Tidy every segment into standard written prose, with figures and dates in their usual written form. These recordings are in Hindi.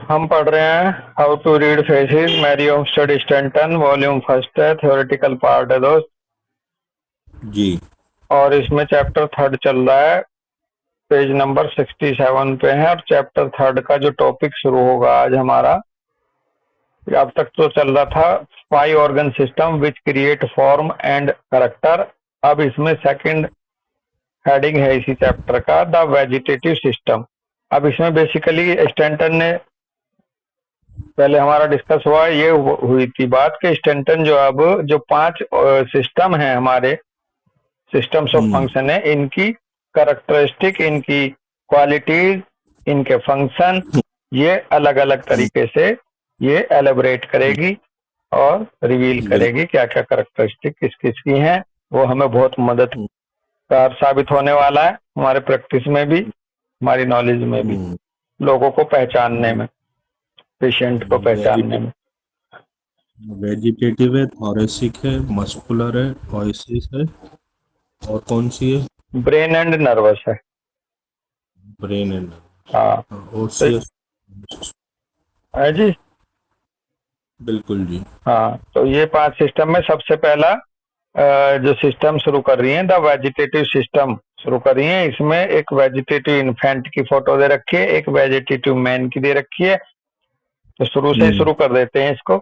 हम पढ़ रहे हैं how to read faces Mary Olmsted Stanton, volume first है, थ्योरेटिकल पार्ट है दोस्त। जी। और इसमें चैप्टर थर्ड चल रहा है, पेज नंबर 67 पे है। और चैप्टर थर्ड का जो टॉपिक शुरू होगा आज हमारा, अब तक तो चल रहा था 5 organ system which create form and character. अब इसमें सेकंड हेडिंग है इसी चैप्टर का, द वेजिटेटिव सिस्टम। अब इसमें बेसिकली स्टैंटन ने, पहले हमारा डिस्कस हुआ, ये हुई थी बात कि स्टैंटन जो अब जो 5 सिस्टम है हमारे, सिस्टम्स ऑफ हम्म। फंक्शन है, इनकी करेक्टरिस्टिक, इनकी क्वालिटीज, इनके फंक्शन, ये अलग अलग तरीके से ये एलेबरेट करेगी और रिवील बिल्कुल। करेगी क्या क्या करेक्टरिस्टिक किस किस की हैं। वो हमें बहुत मददगार साबित होने वाला है हमारे प्रैक्टिस में भी, हमारी नॉलेज में भी, लोगों को पहचानने में, पेशेंट को पहचानने में। वेजिटेटिव है, थोरेसिक है, मस्कुलर है, ओएसिस है, और कौन सी है? ब्रेन एंड नर्वस है। ब्रेन एंड हाँ तो ओसियस। है जी। बिल्कुल जी। हाँ तो ये 5 सिस्टम में सबसे पहला जो सिस्टम शुरू कर रही है, द वेजिटेटिव सिस्टम शुरू कर रही है। इसमें एक वेजिटेटिव इन्फेंट की फोटो दे रखी है, एक वेजिटेटिव मैन की दे रखी है। तो शुरू से ही हम्म। शुरू कर देते हैं इसको।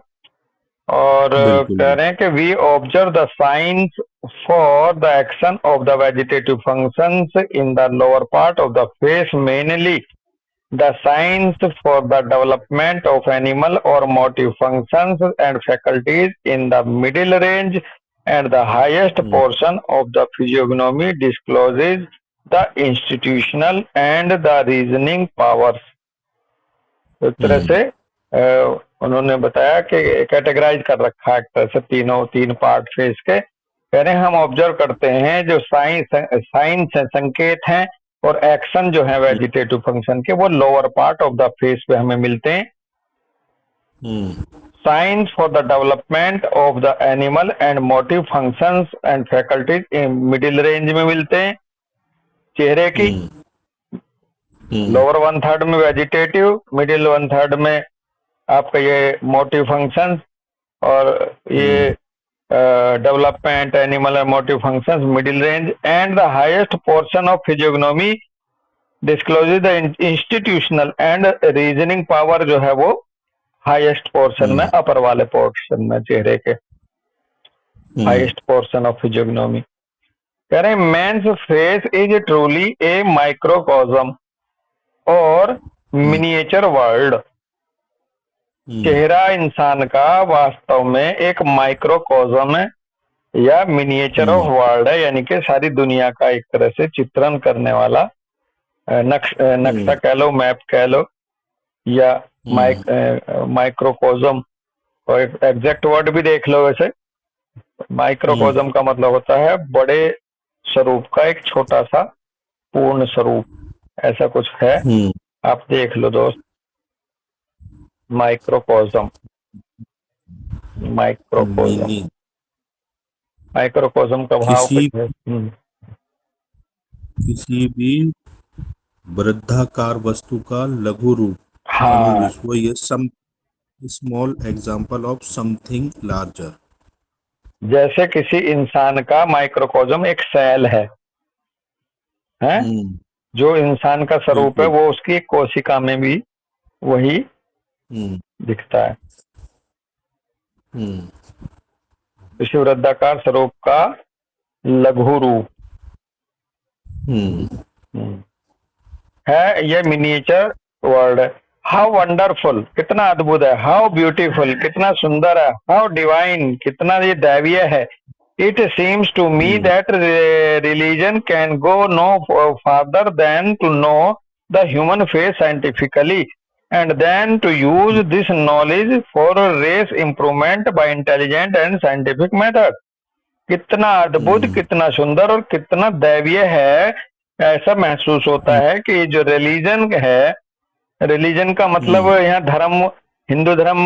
और बिल्कुल कह जी। रहे हैं कि we observe the science for the action of the vegetative functions in the lower part of the face, mainly the science for the development of animal or motive functions and faculties in the middle range and the highest hmm. portion of the physiognomy discloses the institutional and the reasoning powers। तो इस तरह हम्म। से उन्होंने बताया कि कैटेगराइज कर रखा है एक तरह से तीन पार्ट फेस के। कह रहे हैं हम ऑब्जर्व करते हैं जो साइंस है, संकेत हैं, और एक्शन जो है वेजिटेटिव फंक्शन के, वो lower part of the face पे हमें मिलते हैं। Hmm. Science for the development of the animal and motive functions and faculties middle range में मिलते हैं चेहरे की। हम्म। हम्म। लोअर 1/3 में वेजिटेटिव, मिडिल 1/3 में आपका ये मोटिव फंक्शंस, और हम्म। ये development animal and motive functions middle range, and the highest portion of physiognomy discloses the institutional and reasoning power, जो है वो हाईएस्ट पोर्शन में, हम्म। अपर वाले पोर्शन में चेहरे के, hmm. Highest portion of physiognomy. कह रहे हैं man's face is truly a microcosm और हम्म। Miniature world. हम्म। चेहरा इंसान का वास्तव में एक माइक्रोकॉज्म है या मिनिएचर ऑफ हम्म। वर्ल्ड है, यानी कि सारी दुनिया का एक तरह से चित्रण करने वाला नक्शा हम्म। कह लो, मैप कह लो, या हम्म। माइक्रोकॉज्म। और एक एग्जैक्ट वर्ड भी देख लो वैसे। हम्म। माइक्रोकॉज्म का मतलब होता है बड़े स्वरूप का एक छोटा सा पूर्ण स्वरूप, ऐसा कुछ है। हम्म। आप देख लो दोस्त, माइक्रोकॉज्म, माइक्रोकॉज्म, मिनी माइक्रोकॉज्म का भाव किसी कुछ है। किसी भी वृद्धाकार वस्तु का लघु रूप हाँ, अनुविश्व, ये some small example of something larger. जैसे किसी इंसान का माइक्रोकॉज्म एक सेल है हम्म। जो इंसान का स्वरूप है, बिल्कुल। वो उसकी एक कोशिका में भी वही हम्म। दिखता है। हम्म। किसी वृद्धाकार स्वरूप का लघु रूप हम्म। हम्म, है ये मिनिएचर वर्ल्ड है। हाउ वंडरफुल, कितना अद्भुत है, हाउ ब्यूटीफुल, कितना सुंदर है, हाउ डिवाइन, कितना ये दैवीय है। It seems to me hmm. That religion can go no farther than to know the human face scientifically and then to use this knowledge for race improvement by intelligent and scientific method। कितना अद्भुत, हम्म। कितना सुंदर और कितना दैवीय है। ऐसा महसूस होता है कि जो रिलीजन है, रिलीजन का मतलब हम्म। यहाँ धर्म, हिंदू धर्म,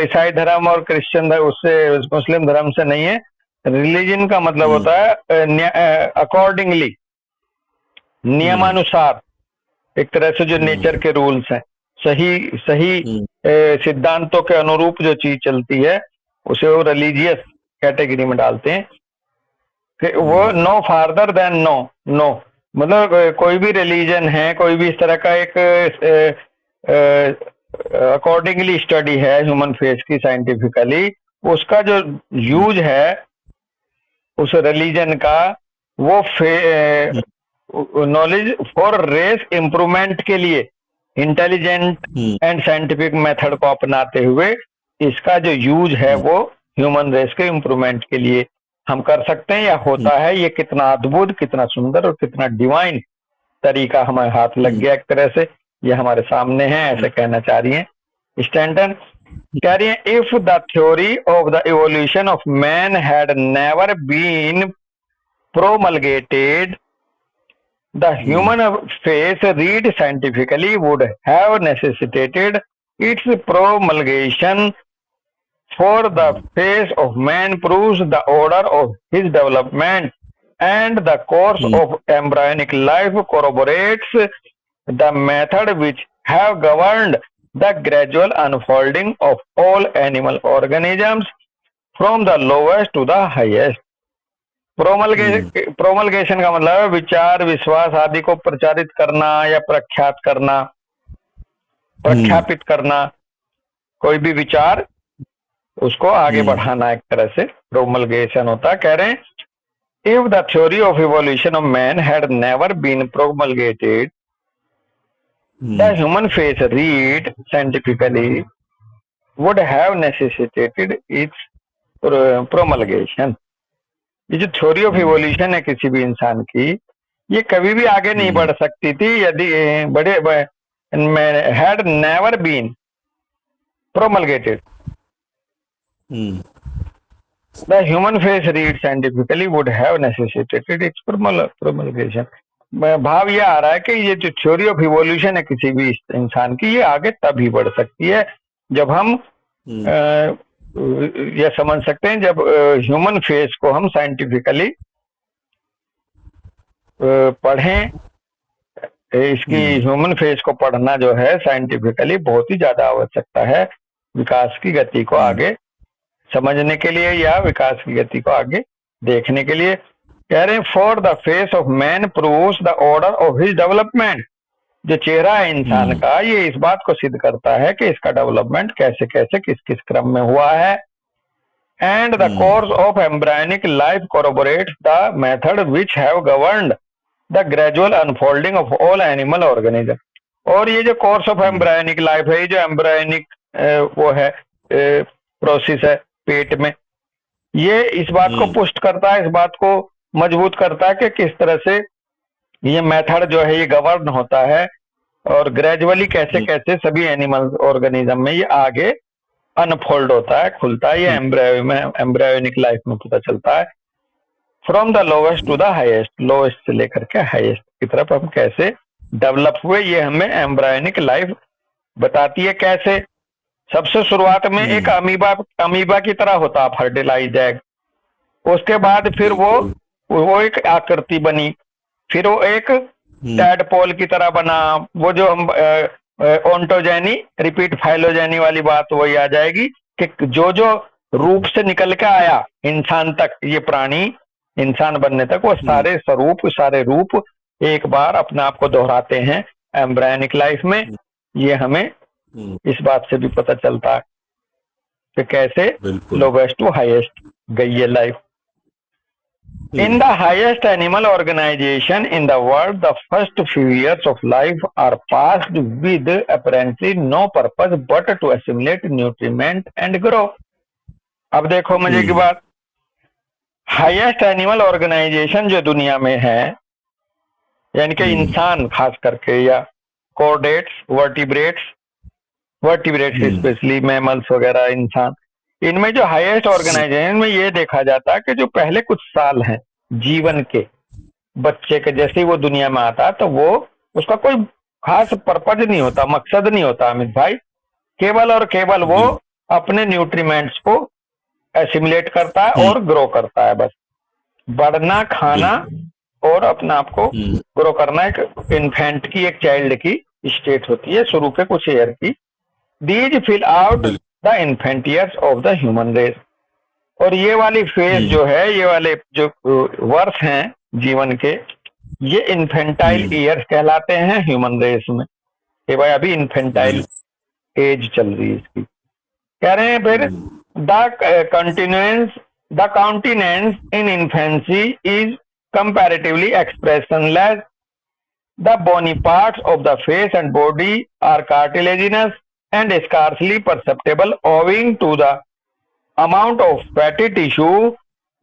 ईसाई धर्म और क्रिश्चियन धर्म, उससे मुस्लिम धर्म से नहीं है। रिलीजन का मतलब हम्म। होता है अकॉर्डिंगली, हम्म। नियमानुसार, एक तरह से जो नेचर हम्म। के रूल्स हैं, सही सही सिद्धांतों के अनुरूप जो चीज चलती है उसे वो रिलीजियस कैटेगरी में डालते हैं कि वो no farther than no no, मतलब कोई भी रिलीजन है, कोई भी इस तरह का एक अकॉर्डिंगली स्टडी है ह्यूमन फेस की साइंटिफिकली, उसका जो यूज है उस रिलीजन का, वो नॉलेज फॉर रेस इम्प्रूवमेंट के लिए इंटेलिजेंट एंड साइंटिफिक मेथड को अपनाते हुए इसका जो यूज है वो ह्यूमन रेस के इम्प्रूवमेंट के लिए हम कर सकते हैं या होता है। ये कितना अद्भुत, कितना सुंदर और कितना डिवाइन तरीका हमारे हाथ लग गया एक तरह से, ये हमारे सामने है, ऐसे कहना चाह रही हैं स्टैंटन। कह रही है if the theory of the evolution of man had never been promulgated, the human face read scientifically would have necessitated its promulgation, for the face of man proves the order of his development and the course of embryonic life corroborates the method which have governed the gradual unfolding of all animal organisms from the lowest to the highest। प्रोमलगेशन का मतलब है विचार, विश्वास आदि को प्रचारित करना या प्रख्यात करना, प्रख्यापित करना, कोई भी विचार उसको आगे बढ़ाना, एक तरह से प्रोमलगेशन होता है। कह रहे हैं if the theory of evolution of man had never been promulgated, the human face read scientifically would have necessitated its promulgation. ये जो थ्योरी ऑफ इवोल्यूशन है किसी भी इंसान की, ये कभी भी आगे नहीं बढ़ सकती थी यदि had never been promulgated. The human face read scientifically would have necessitated its promulgation. भाव ये आ रहा है कि ये जो थ्योरी ऑफ इवोल्यूशन है किसी भी इंसान की, ये आगे तभी बढ़ सकती है जब हम यह समझ सकते हैं, जब ह्यूमन फेस को हम साइंटिफिकली पढ़ें। इसकी ह्यूमन फेस को पढ़ना जो है साइंटिफिकली बहुत ही ज्यादा आवश्यकता है विकास की गति को आगे समझने के लिए या विकास की गति को आगे देखने के लिए। कह रहे हैं for the face of man proves the order of his development. जो चेहरा है इंसान का, ये इस बात को सिद्ध करता है कि इसका डेवलपमेंट कैसे कैसे किस किस क्रम में हुआ है। And the course of embryonic life corroborates the method which have governed the gradual unfolding of all animal organism. और ये जो कोर्स ऑफ एम्ब्रायनिक लाइफ है, ये जो एम्ब्रायनिक वो है प्रोसेस है पेट में, ये इस बात को पुष्ट करता है, इस बात को मजबूत करता है कि किस तरह से ये मेथड जो है ये गवर्न होता है और ग्रेजुअली कैसे कैसे सभी एनिमल ऑर्गेनिज्म में ये आगे अनफोल्ड होता है, खुलता है। ये एम्ब्रायो में, एम्ब्रायोनिक लाइफ में पता चलता है। From the lowest to the highest, lowest से लेकर के हाईएस्ट की तरफ हम कैसे डेवलप हुए, ये हमें एम्ब्रायोनिक लाइफ बताती है। कैसे? सबसे शुरुआत में एक अमीबा की तरह होता फर्टिलाइज एग, उसके बाद फिर वो एक आकृति बनी, फिर वो एक टैडपोल की तरह बना। वो जो हम ओंटोजेनी रिपीट फाइलोजेनी वाली बात वही आ जाएगी कि जो जो रूप से निकल के आया इंसान तक, ये प्राणी इंसान बनने तक, वो सारे स्वरूप, सारे रूप एक बार अपने आप को दोहराते हैं एम्ब्रायनिक लाइफ में। ये हमें इस बात से भी पता चलता है कि कैसे लोवेस्ट टू हाईएस्ट गई है life. In the highest animal organization in the world, the first few years of life are passed with apparently no purpose but to assimilate nutriment and grow। अब देखो मजे की बात, हाईएस्ट एनिमल ऑर्गेनाइजेशन जो दुनिया में है, यानी कि इंसान खास करके, या कोर्डेट्स, वर्टिब्रेट्स स्पेशली मैमल्स वगैरह, इंसान, इनमें जो हाईएस्ट ऑर्गेनाइजेशन में ये देखा जाता है कि जो पहले कुछ साल हैं जीवन के बच्चे के, जैसे ही वो दुनिया में आता है तो वो उसका कोई खास पर्पज नहीं होता, मकसद नहीं होता अमित भाई, केवल और केवल वो अपने न्यूट्रीमेंट्स को एसिमुलेट करता है और ग्रो करता है। बस बढ़ना, खाना और अपने आप को ग्रो करना, एक इन्फेंट की, एक चाइल्ड की स्टेट होती है शुरू के कुछ ईयर की। These fill out the infant years of the human race. और ये वाली फेज जो है, ये वाले जो वर्ष हैं जीवन के, ये इन्फेंटाइल ईयर्स कहलाते हैं ह्यूमन रेस में। कि भाई अभी इन्फेंटाइल एज चल रही है इसकी। कह रहे हैं फिर the countenance in infancy is comparatively expressionless. The bony parts of the face and body are cartilaginous and scarcely perceptible owing to the amount of fatty tissue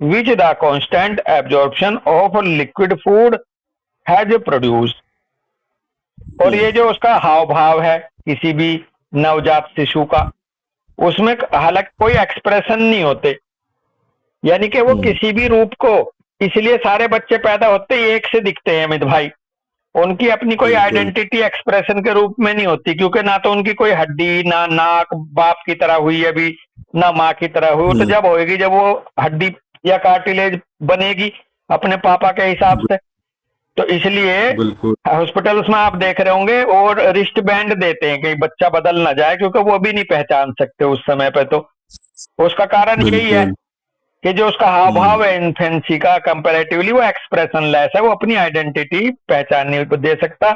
which the constant absorption of liquid food has produced। और ये जो उसका हाव भाव है किसी भी नवजात शिशु का, उसमें हालांकि कोई एक्सप्रेशन नहीं होते, यानी कि वो किसी भी रूप को, इसलिए सारे बच्चे पैदा होते ही एक से दिखते हैं अमित भाई। उनकी अपनी कोई आइडेंटिटी एक्सप्रेशन के रूप में नहीं होती, क्योंकि ना तो उनकी कोई हड्डी, ना नाक बाप की तरह हुई अभी, ना माँ की तरह हुई। तो जब होएगी, जब वो हड्डी या कार्टिलेज बनेगी अपने पापा के हिसाब से। तो इसलिए हॉस्पिटल्स में आप देख रहे होंगे और रिस्ट बैंड देते हैं कि बच्चा बदल ना जाए, क्योंकि वो भी नहीं पहचान सकते उस समय पे। तो उसका कारण यही है कि जो उसका हाव भाव है इन्फेंसी का, कंपैरेटिवली वो एक्सप्रेशन लेस है, वो अपनी आइडेंटिटी पहचान नहीं दे सकता।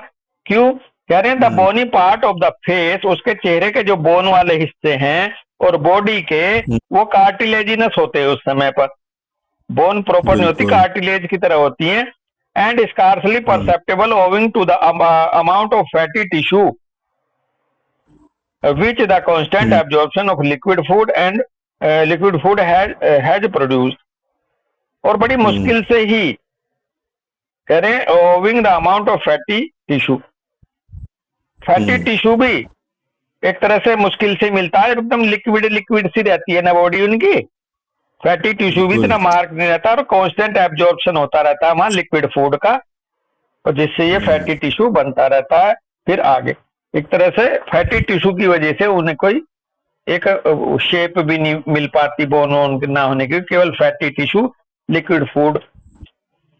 क्यों? कह रहे हैं the bony part of the face, उसके चेहरे के जो बोन वाले हिस्से हैं और बॉडी के, वो कार्टिलेजिनस होते हैं उस समय पर। बोन प्रॉपर नहीं होती, कार्टिलेज की तरह होती है। And scarcely perceptible owing to the amount of fatty tissue which the constant absorption of liquid food and liquid food has produced. और बड़ी मुश्किल से ही कह रहे हैं owing the amount of fatty tissue. Fatty tissue भी एक तरह से मुश्किल से मिलता है, एकदम लिक्विड लिक्विड सी रहती है ना बॉडी उनकी। फैटी टिश्यू भी इतना मार्क नहीं रहता और कांस्टेंट एब्जॉर्प्शन होता रहता है वहां लिक्विड फूड का, और जिससे ये फैटी टिश्यू बनता रहता है। फिर आगे एक तरह से फैटी टिश्यू की वजह से उन्हें कोई एक शेप भी नहीं मिल पाती बोन वोन ना होने की, केवल फैटी टिश्यू लिक्विड फूड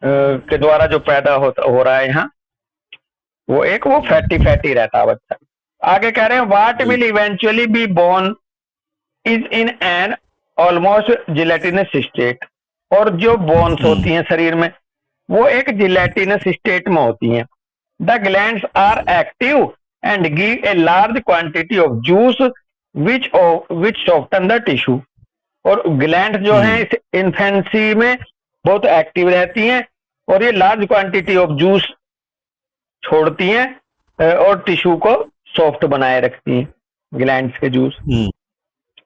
के द्वारा जो पैदा हो रहा है यहाँ, वो एक वो फैटी रहता है बच्चा। आगे कह रहे हैं what will eventually be born is in an almost gelatinous state. और जो बोन्स होती हैं शरीर में, वो एक जिलेटिनस स्टेट में होती हैं। The glands are active and give a large quantity of juice which soften the tissue. और ग्लैंड जो है इस इन्फेंसी में बहुत एक्टिव रहती हैं और ये लार्ज क्वांटिटी ऑफ जूस छोड़ती हैं और टिश्यू को सॉफ्ट बनाए रखती हैं, ग्लैंड्स के जूस।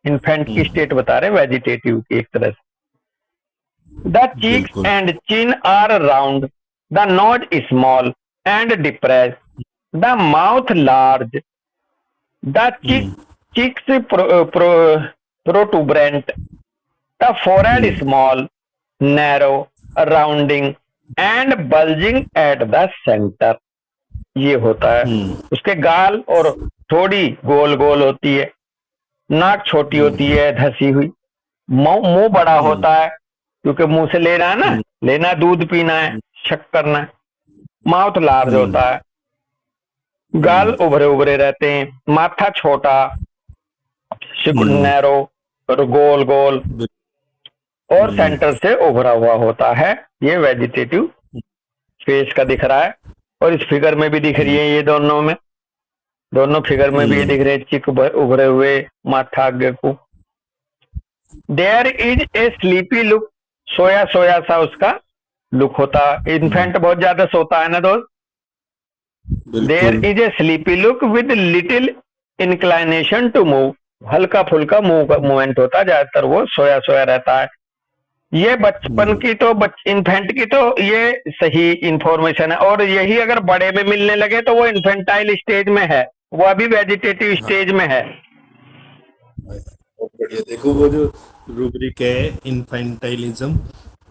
इन्फेंट की स्टेट बता रहे हैं, वेजिटेटिव की एक तरह से। The cheeks and chin are round, the nose small and depress, the mouth large, the cheeks protuberant, the forehead small, narrow, rounding and bulging at the center। ये होता है। उसके गाल और थोड़ी गोल गोल होती है, नाक छोटी होती है धसी हुई, मुंह बड़ा होता है क्योंकि मुंह से लेना है ना, लेना दूध पीना है, शक करना है। माउथ लार्ज होता है, गाल उभरे उभरे रहते हैं, माथा छोटा, नैरो और गोल गोल, और सेंटर से उभरा हुआ होता है। ये वेजिटेटिव फेस का दिख रहा है और इस फिगर में भी दिख रही है, ये दोनों फिगर में भी ये दिख रहे हैं, चिक उभरे हुए, माथा आगे को। There is a sleepy look, सोया सोया सा उसका लुक होता है। इन्फेंट बहुत ज्यादा सोता है ना दोस्त। There is a sleepy look with little inclination to move, हल्का फुल्का मूवमेंट होता है, ज्यादातर वो सोया सोया रहता है। ये बचपन की तो इन्फेंट की तो ये सही इंफॉर्मेशन है, और यही अगर बड़े में मिलने लगे तो वो इन्फेंटाइल स्टेज में है, वो अभी वेजिटेटिव स्टेज में है। बढ़िया, देखो वो जो रूब्रिक है इन्फेंटाइलिज्म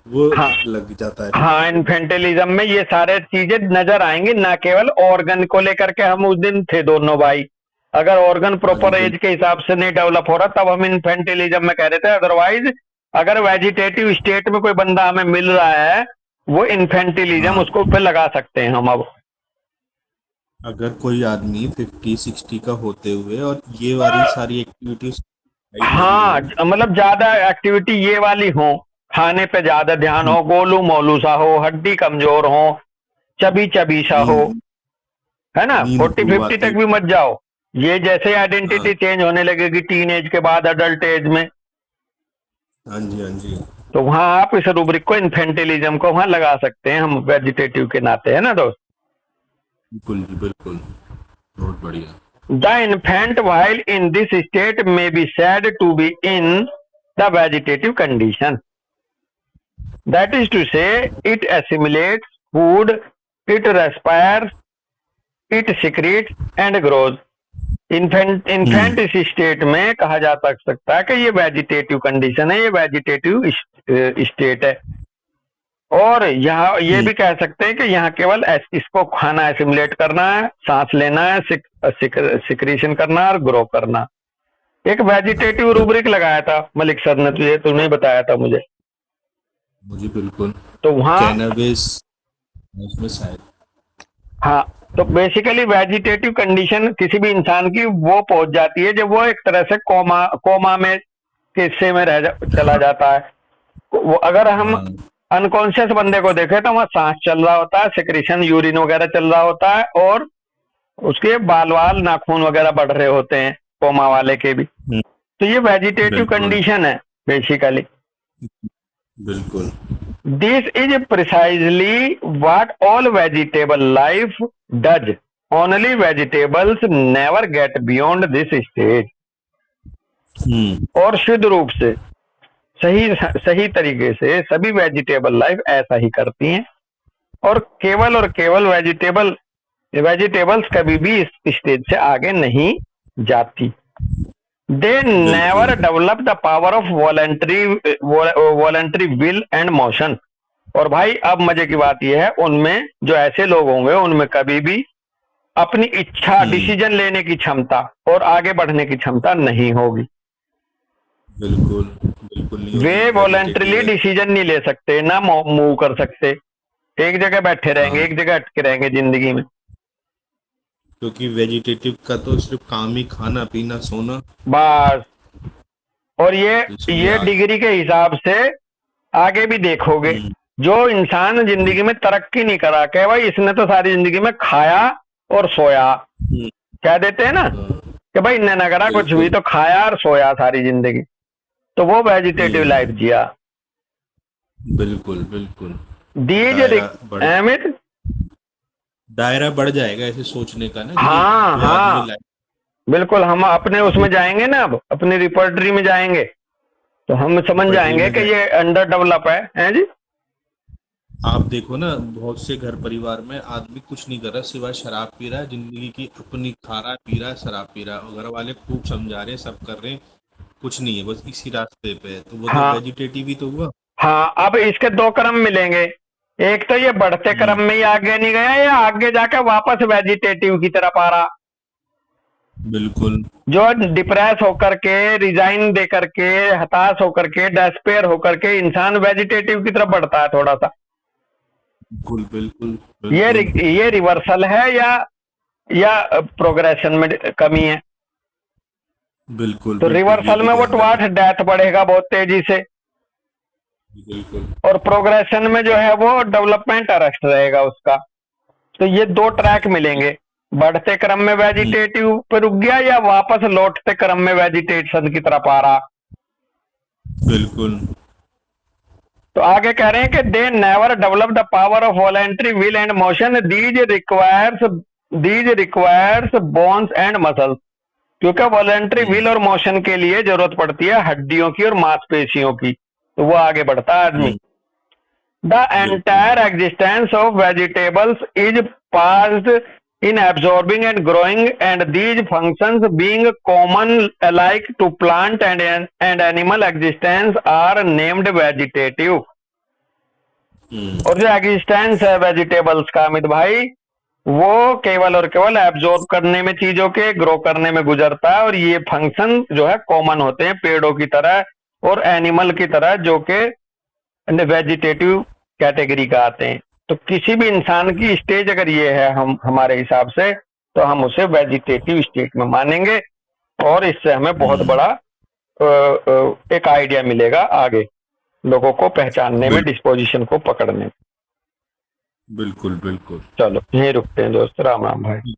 वो लग जाता है। हाँ, इन्फेंटाइलिज्म में ये सारे चीजें नजर आएंगी, ना केवल ऑर्गन को लेकर के। हम उस दिन थे दोनों भाई, अगर ऑर्गन प्रॉपर एज के हिसाब से नहीं डेवलप हो रहा तब हम इन्फेंटाइलिज्म में कह रहे थे। अदरवाइज अगर वेजिटेटिव स्टेट में कोई बंदा हमें मिल रहा है, वो इन्फेंटाइलिज्म उसको पे लगा सकते हैं हम। अब अगर कोई आदमी 50-60 का होते हुए और ये वाली सारी एक्टिविटीज करी हाँ, हो। मतलब ज्यादा एक्टिविटी ये वाली हो, खाने पे ज्यादा ध्यान हम्म, हो, गोलू मोलू सा हो, हड्डी कमजोर हो, चबी चबी सा हो, नींद है ना, नींद 40-50 खूब तक भी आती। मत जाओ। ये जैसे हाँ आइडेंटिटी चेंज होने लगेगी टीन एज के बाद अडल्ट एज में, हाँ जी, हाँ जी। तो वहां आप इस रूब्रिक को, इन्फेंटिलिज्म को वहां लगा सकते हैं हम वेजिटेटिव के नाते, है ना दोस्त। बिल्कुल जी, बिल्कुल। बहुत बढ़िया। The infant while in this state may be said to be in the vegetative condition. That is to say, it assimilates food, it respires, it secretes and grows. Infant hmm इस स्टेट में कहा जा सकता है कि ये वेजिटेटिव कंडीशन है, ये वेजिटेटिव स्टेट है। और यहाँ ये हम्म भी कह सकते हैं कि यहाँ केवल इसको खाना एसिमुलेट करना है, सांस लेना है, सिक्रीशन करना है और ग्रो करना। एक वेजिटेटिव बिल- रूब्रिक लगाया था मलिक सर ने, तुझे तुमने बताया था मुझे। मुझे बिल्कुल। तो वहाँ, कैनबिस उसमें शायद। हाँ, तो बेसिकली वेजिटेटिव कंडीशन किसी भी इंसान की वो पहुंच जाती है जब वो एक तरह से कोमा कोमा में के हिस्से में चला हाँ जाता है। वो अगर हम हाँ। अनकॉन्शियस बंदे को देखें तो वहाँ सांस चल रहा होता है, सिक्रीशन यूरिन वगैरह चल रहा होता है, और उसके बाल वाल नाखून वगैरह बढ़ रहे होते हैं, कोमा वाले के भी। हम्म, तो ये वेजिटेटिव बिल्कुल कंडीशन है बेसिकली। बिल्कुल। This is precisely what all vegetable life does. Only vegetables never get beyond this stage. हम्म और शुद्ध रूप से सही सही तरीके से सभी वेजिटेबल लाइफ ऐसा ही करती हैं, और केवल वेजिटेबल्स कभी भी इस स्टेज से आगे नहीं जाती। दे नेवर बिल्कुल। Develop the power of voluntary will and motion. और भाई अब मजे की बात यह है, उनमें जो ऐसे लोग होंगे उनमें कभी भी अपनी इच्छा, हम्म डिसीजन लेने की क्षमता और आगे बढ़ने की क्षमता नहीं होगी। बिल्कुल बिल्कुल नहीं वे होगी वॉलेंट्रीली वेजिटेटिव है। डिसीजन नहीं ले सकते, ना मूव कर सकते, एक जगह बैठे रहेंगे, हाँ, एक जगह अटके रहेंगे जिंदगी में। क्योंकि वेजिटेटिव का तो सिर्फ काम ही खाना पीना सोना। बस। और ये तो इसलिए ये आज। डिग्री के हिसाब से आगे भी देखोगे, हम्म जो इंसान जिंदगी में तरक्की नहीं करा, क्या भाई इसने तो सारी जिंदगी में खाया और सोया, हम्म, कह देते हैं ना हाँ, कि भाई इनने ना करा कुछ भी, बिल्कुल। तो खाया और सोया सारी जिंदगी, तो वो वेजिटेटिव लाइफ हम्म, जिया। बिल्कुल बिल्कुल। दीज दायरा बढ़ अमित। दायरा बढ़ जाएगा ऐसे सोचने का ना कि हाँ जो आदमी हाँ, लाइफ। बिल्कुल, हम अपने उसमें जाएंगे ना, अब अपनी रिपोर्टरी में जाएंगे तो हम समझ पटरी जाएंगे में कि जाए। ये अंडर डेवलप है जी। आप देखो ना, बहुत से घर परिवार में आदमी कुछ नहीं कर रहा सिवाय शराब पी रहा है, जिंदगी की अपनी खा रहा है, पी रहा है, शराब पी रहा है, और घर वाले खूब समझा रहे हैं, सब कर रहे हैं, कुछ नहीं है, बस इसी रास्ते पे है, तो वो तो हाँ वेजिटेटिव ही तो हुआ। हाँ, अब इसके दो क्रम मिलेंगे। एक तो ये बढ़ते हम्म, क्रम में ही आगे नहीं गया, या आगे जाकर वापस वेजिटेटिव की तरफ आ रहा। बिल्कुल जो डिप्रेस होकर के, रिजाइन दे करके, हताश होकर के, डेस्पेयर होकर के इंसान वेजिटेटिव की तरफ बढ़ता है थोड़ा सा। बिल्कुल बिल्कुल ये बिल्कुल ये रिवर्सल है, या प्रोग्रेशन में कमी है। बिल्कुल तो बिल्कुल, ये रिवर्सल भी में वो ध्यान रखना। टुवार्ड्स डेथ बढ़ेगा बहुत तेजी से, बिल्कुल। और प्रोग्रेशन में जो है वो डेवलपमेंट अरेस्ट रहेगा उसका। तो ये दो ट्रैक मिलेंगे, बढ़ते क्रम में हम्म, वेजिटेटिव पे रुक गया, या वापस लौटते क्रम में वेजिटेशन की तरफ आ रहा। बिल्कुल। तो आगे कह रहे हैं कि they never develop the power of voluntary will and motion, these requires bones and muscles. क्योंकि वॉलेंट्री हम्म विल और मोशन के लिए जरूरत पड़ती है हड्डियों की और मांसपेशियों की, तो वो आगे बढ़ता है आदमी। हम्म, The बिल्कुल। entire existence of vegetables is passed in absorbing and growing, and these functions being common alike to plant and animal existence are named vegetative. और जो एग्जिस्टेंस है वेजिटेबल्स का अमित भाई, वो केवल और केवल एब्जॉर्ब करने में, चीजों के ग्रो करने में गुजरता है, और ये फंक्शन जो है कॉमन होते हैं पेड़ों की तरह और एनिमल की तरह, जो कि वेजिटेटिव कैटेगरी का आते हैं। तो किसी भी इंसान की स्टेज अगर ये है, हम हमारे हिसाब से, तो हम उसे वेजिटेटिव स्टेट में मानेंगे, और इससे हमें बहुत बड़ा एक आइडिया मिलेगा आगे लोगों को पहचानने में, डिस्पोजिशन को पकड़ने में। बिल्कुल बिल्कुल। चलो यहीं रुकते हैं दोस्त, राम राम भाई।